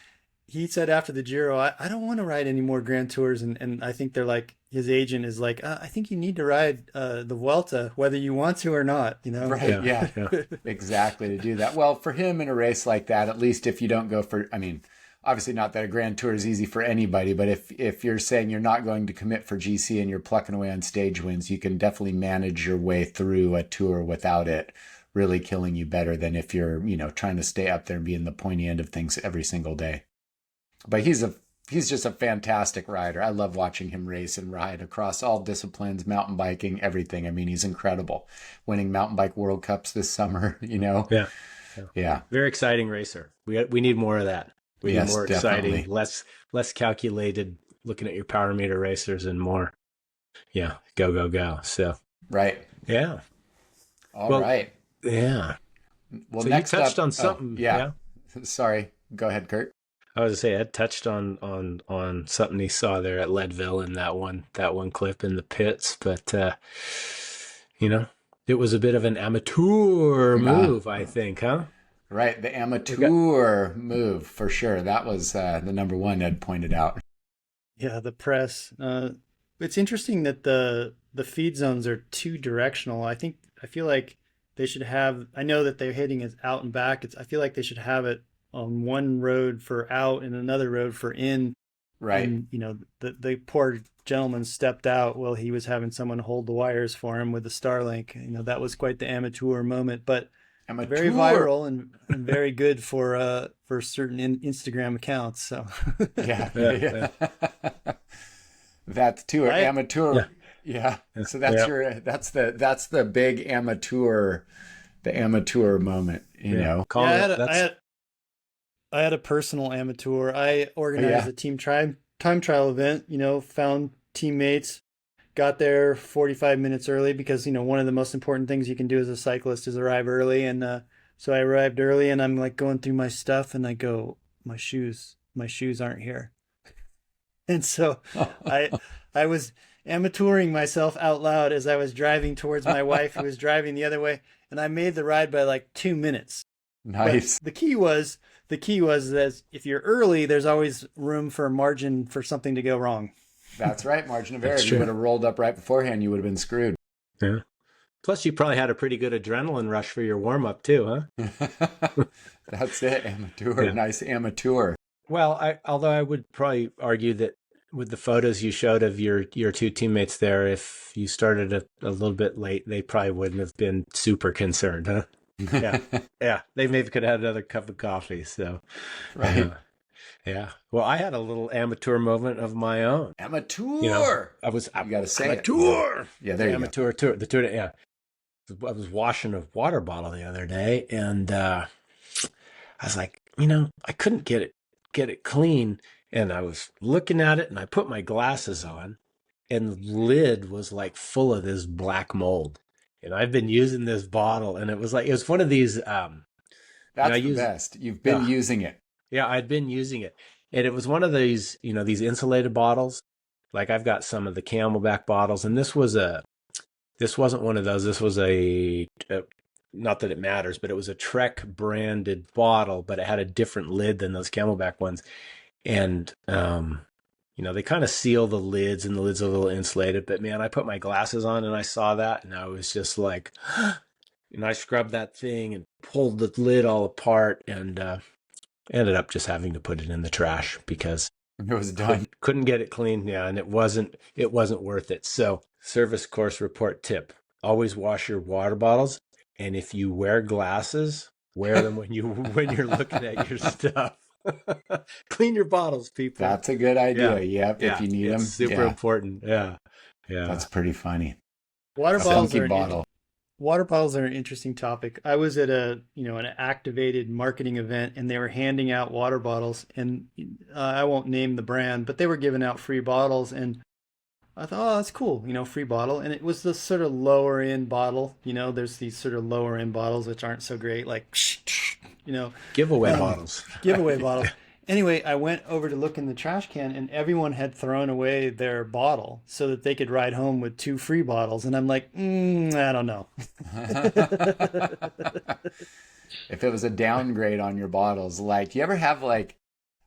He said after the Giro, I don't want to ride any more Grand Tours, and I think they're like, his agent is like, I think you need to ride the Vuelta, whether you want to or not. Right? Yeah. Exactly, to do that. Well, for him in a race like that, at least if you don't go for, I mean, obviously not that a Grand Tour is easy for anybody, but if you're saying you're not going to commit for GC and you're plucking away on stage wins, you can definitely manage your way through a tour without it really killing you better than if you're, trying to stay up there and be in the pointy end of things every single day. But he's just a fantastic rider. I love watching him race and ride across all disciplines, mountain biking, everything. I mean, he's incredible. Winning mountain bike World Cups this summer, Yeah. Very exciting racer. We need more of that. We need more definitely. exciting, less calculated, looking at your power meter racers, and more. Yeah, go. So. Right. Yeah. All right. Yeah. Well, so next you touched up, on something. Yeah. Sorry. Go ahead, Kurt. I was to say, Ed touched on something he saw there at Leadville in that one clip in the pits, but it was a bit of an amateur move, I think, huh? Right, the amateur move for sure. That was the number one Ed pointed out. Yeah, the press. It's interesting that the feed zones are two directional. I feel like they should have. I know that they're hitting is out and back. I feel like they should have it on one road for out and another road for in. Right. And the poor gentleman stepped out while he was having someone hold the wires for him with the Starlink. That was quite the amateur moment, but very Amateur. viral and very good for certain Instagram accounts. So Yeah. Yeah. Yeah. That's too I amateur. Yeah. Yeah. So Yeah. that's the big amateur, the amateur moment, Yeah. yeah, Calling it. That's I had a personal amateur. I Oh, organized yeah. a time trial event, found teammates, got there 45 minutes early because, one of the most important things you can do as a cyclist is arrive early. And so I arrived early and I'm like going through my stuff and I go, my shoes aren't here. And so I I was amateuring myself out loud as I was driving towards my wife who was driving the other way. And I made the ride by like 2 minutes. But Nice. the key was that if you're early, there's always room for margin for something to go wrong. That's right. Margin of error. that's If you would true. have rolled up right beforehand, you would have been screwed. Yeah. Plus, you probably had a pretty good adrenaline rush for your warm up too, huh? That's it. Amateur. Yeah. Nice amateur. Well, although I would probably argue that with the photos you showed of your two teammates there, if you started a little bit late, they probably wouldn't have been super concerned, huh? Yeah, yeah. They maybe could have had another cup of coffee. So, Right. uh, yeah. Well, I had a little amateur moment of my own. Amateur. I was You got to say it. amateur. Yeah, The there you go. amateur tour. The tour. Yeah. I was washing a water bottle the other day, and I was like, I couldn't get it clean, and I was looking at it, and I put my glasses on, and the lid was like full of this black mold. And I've been using this bottle, and it was one of these. I That's the use best. You've been using it. yeah, I'd been using it, and it was one of these these insulated bottles. Like I've got some of the Camelback bottles, and this wasn't one of those. This was not that it matters, but it was a Trek branded bottle, but it had a different lid than those Camelback ones. And, they kind of seal the lids and the lids are a little insulated, but man, I put my glasses on and I saw that and I was just like, and I scrubbed that thing and pulled the lid all apart and, ended up just having to put it in the trash because It was done. couldn't get it clean. Yeah. And it wasn't worth it. So service course report tip, always wash your water bottles. And if you wear glasses, wear them when you're looking at your stuff. Clean your bottles, people. That's a good idea. Yep. Yeah. If you need them. It's super Yeah. important. Yeah. Yeah. That's pretty funny. Water A bottles funky are bottle. Water bottles are an interesting topic. I was at an activated marketing event and they were handing out water bottles and I won't name the brand, but they were giving out free bottles and I thought, oh, that's cool, free bottle. And it was the sort of lower end bottle, there's these sort of lower end bottles which aren't so great, like, Giveaway um, bottles. giveaway bottles. Anyway, I went over to look in the trash can and everyone had thrown away their bottle so that they could ride home with two free bottles. And I'm like, I don't know. If it was a downgrade on your bottles, like, you ever have like,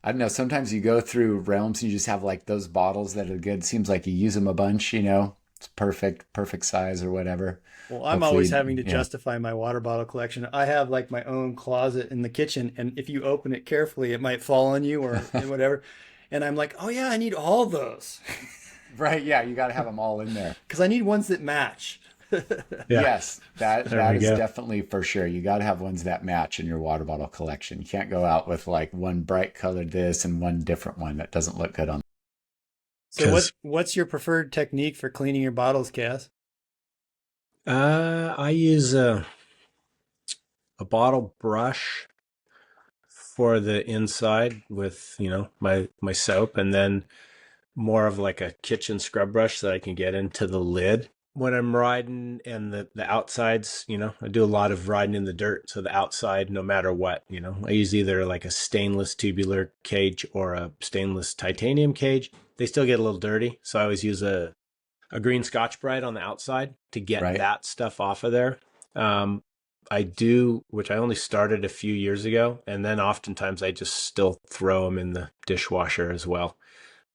I don't know, sometimes you go through realms and you just have like those bottles that are good. Seems like you use them a bunch, it's perfect size or whatever. Well, I'm Hopefully, always having to yeah. justify my water bottle collection. I have like my own closet in the kitchen, and if you open it carefully, it might fall on you or whatever. And I'm like, oh yeah, I need all those Right. Yeah. You got to have them all in there. because I need ones that match. Yeah. Yes, that There that we is go. definitely for sure. You got to have ones that match in your water bottle collection. You can't go out with like one bright colored this and one different one that doesn't look good on. So what 'Cause what's your preferred technique for cleaning your bottles, Cass? I use a bottle brush for the inside with, my soap, and then more of like a kitchen scrub brush so that I can get into the lid when I'm riding, and the outsides, I do a lot of riding in the dirt. So the outside, no matter what, I use either like a stainless tubular cage or a stainless titanium cage. They still get a little dirty. So I always use a green Scotch Brite on the outside to get Right. that stuff off of there. I do, which I only started a few years ago, and then oftentimes I just still throw them in the dishwasher as well.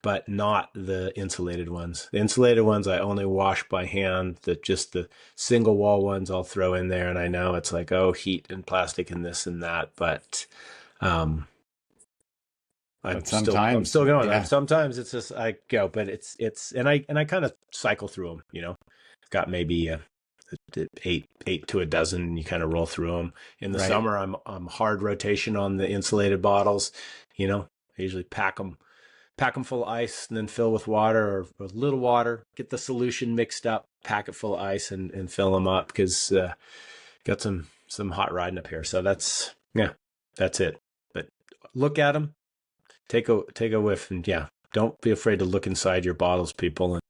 but not the insulated ones. The insulated ones I only wash by hand. Just the single wall ones I'll throw in there, and I know it's like, oh, heat and plastic and this and that, but I'm still going. yeah. Sometimes it's just I go, but it's and I kind of cycle through them. Got maybe eight to a dozen. You kind of roll through them. In the summer, I'm hard rotation on the insulated bottles. I usually pack them full of ice and then fill with water or a little water. Get the solution mixed up, pack it full of ice and fill them up because got some hot riding up here. So that's it. But look at them, take a whiff, and don't be afraid to look inside your bottles, people. And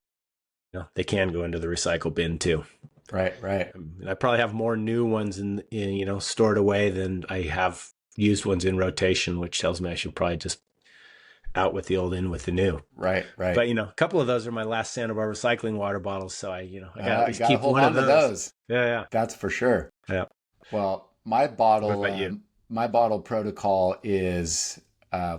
they can go into the recycle bin too. Right. And I probably have more new ones in stored away than I have used ones in rotation, which tells me I should probably just out with the old, in with the new. Right. But a couple of those are my last Santa Barbara recycling water bottles, so I gotta at least keep one of those. Yeah. That's for sure. Yeah. Well, my bottle, what about you? My bottle protocol is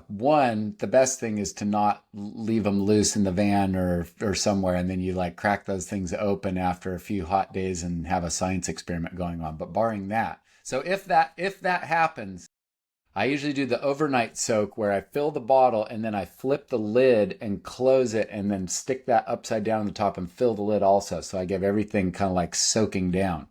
one. The best thing is to not leave them loose in the van or somewhere, and then you like crack those things open after a few hot days and have a science experiment going on. But barring that, so if that happens, I usually do the overnight soak where I fill the bottle and then I flip the lid and close it and then stick that upside down on the top and fill the lid also. So I give everything kind of like soaking down.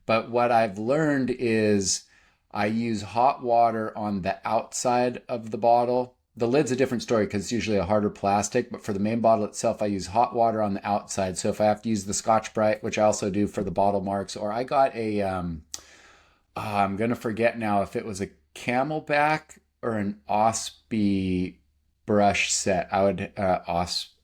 But what I've learned is I use hot water on the outside of the bottle. The lid's a different story because it's usually a harder plastic, but for the main bottle itself, I use hot water on the outside. So if I have to use the Scotch-Brite, which I also do for the bottle marks, or I got a, I'm going to forget now if it was a Camelback or an Osprey brush set. I would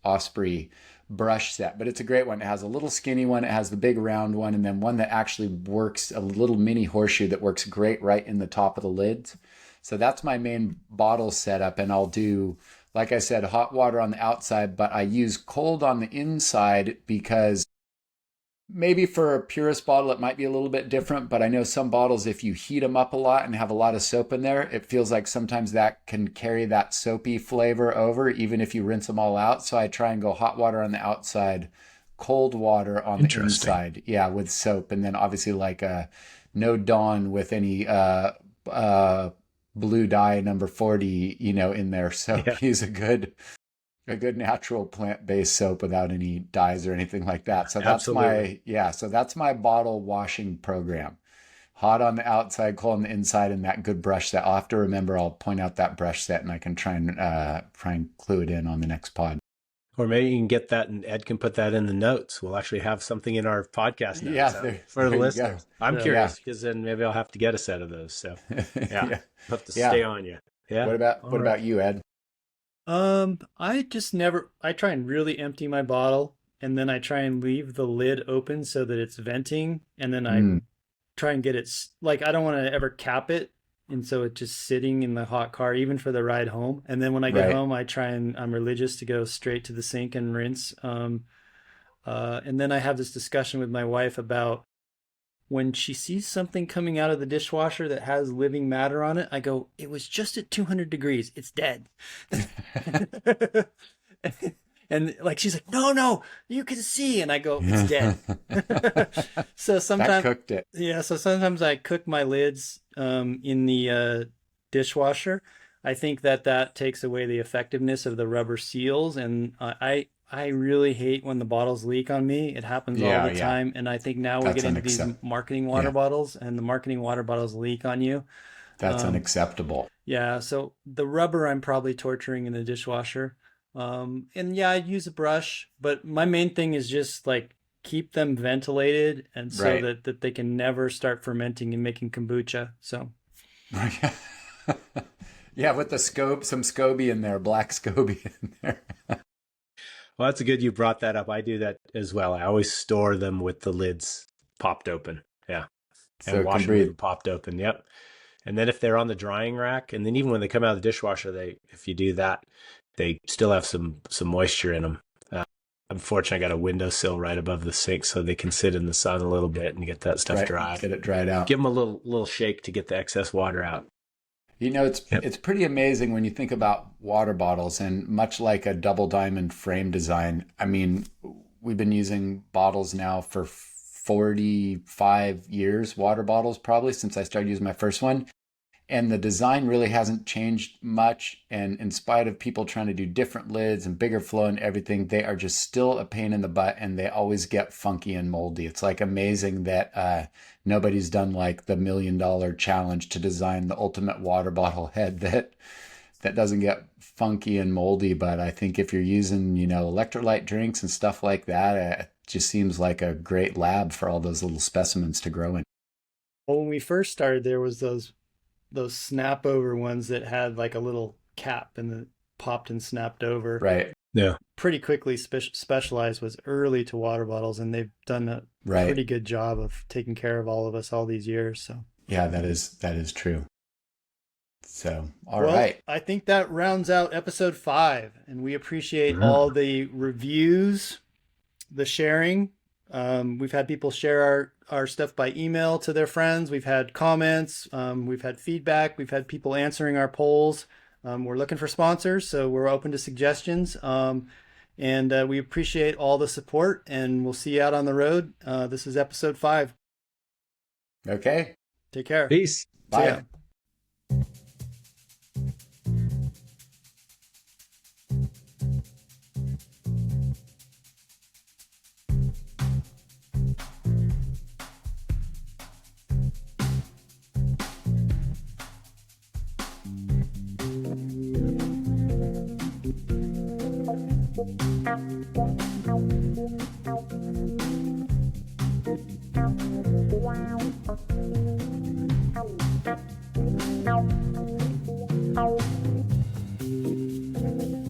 Osprey brush set, but it's a great one. It has a little skinny one, it has the big round one, and then one that actually works, a little mini horseshoe that works great right in the top of the lids. So that's my main bottle setup, and I'll do, like I said, hot water on the outside, but I use cold on the inside because maybe for a purist bottle, it might be a little bit different, but I know some bottles, if you heat them up a lot and have a lot of soap in there, it feels like sometimes that can carry that soapy flavor over, even if you rinse them all out. So I try and go hot water on the outside, cold water on the inside. Yeah, with soap. And then obviously like no Dawn with any blue dye number 40, in there. So use a good natural plant-based soap without any dyes or anything like that. So that's that's my bottle washing program. Hot on the outside, cold on the inside, and that good brush set. I'll have to remember, I'll point out that brush set and I can try and clue it in on the next pod. Or maybe you can get that and Ed can put that in the notes. We'll actually have something in our podcast notes for the listeners. I'm curious because then maybe I'll have to get a set of those. So I'll have to stay on you. Yeah. What about you, Ed? I try and really empty my bottle, and then I try and leave the lid open so that it's venting, and then I try and get it, like, I don't want to ever cap it, and so it's just sitting in the hot car, even for the ride home. And then when I get home, I'm religious to go straight to the sink and rinse. And then I have this discussion with my wife about when she sees something coming out of the dishwasher that has living matter on it, I go, it was just at 200 degrees. It's dead. And like, she's like, no, you can see. And I go, it's dead. So sometimes, that cooked it. Yeah. So sometimes I cook my lids in the dishwasher. I think that takes away the effectiveness of the rubber seals. And I really hate when the bottles leak on me. It happens all the time. And I think now we get into these marketing water bottles, and the marketing water bottles leak on you. That's unacceptable. Yeah. So the rubber, I'm probably torturing in the dishwasher. And I use a brush, but my main thing is just like keep them ventilated, and so that they can never start fermenting and making kombucha. So. Yeah, with the some SCOBY in there, black SCOBY in there. Well, that's good you brought that up. I do that as well. I always store them with the lids popped open. Yeah. And so wash them with them popped open. Yep. And then if they're on the drying rack, and then even when they come out of the dishwasher, if you do that, they still have some moisture in them. Unfortunately, I got a windowsill right above the sink, so they can sit in the sun a little bit and get that stuff dry. Get it dried out. Give them a little shake to get the excess water out. It's pretty amazing when you think about water bottles, and much like a double diamond frame design. I mean, we've been using bottles now for 45 years, water bottles probably since I started using my first one. And the design really hasn't changed much. And in spite of people trying to do different lids and bigger flow and everything, they are just still a pain in the butt, and they always get funky and moldy. It's like amazing that nobody's done like the $1 million challenge to design the ultimate water bottle head that doesn't get funky and moldy. But I think if you're using, electrolyte drinks and stuff like that, it just seems like a great lab for all those little specimens to grow in. Well, when we first started, there was those snap over ones that had like a little cap and then popped and snapped over. Right. Yeah. Pretty quickly Specialized was early to water bottles, and they've done a pretty good job of taking care of all of us all these years. So yeah, that is true. So, all right. I think that rounds out episode 5, and we appreciate all the reviews, the sharing. We've had people share our stuff by email to their friends. We've had comments. We've had feedback. We've had people answering our polls. We're looking for sponsors, so we're open to suggestions. And we appreciate all the support, and we'll see you out on the road. This is episode 5. Okay. Take care. Peace. Bye. Yeah.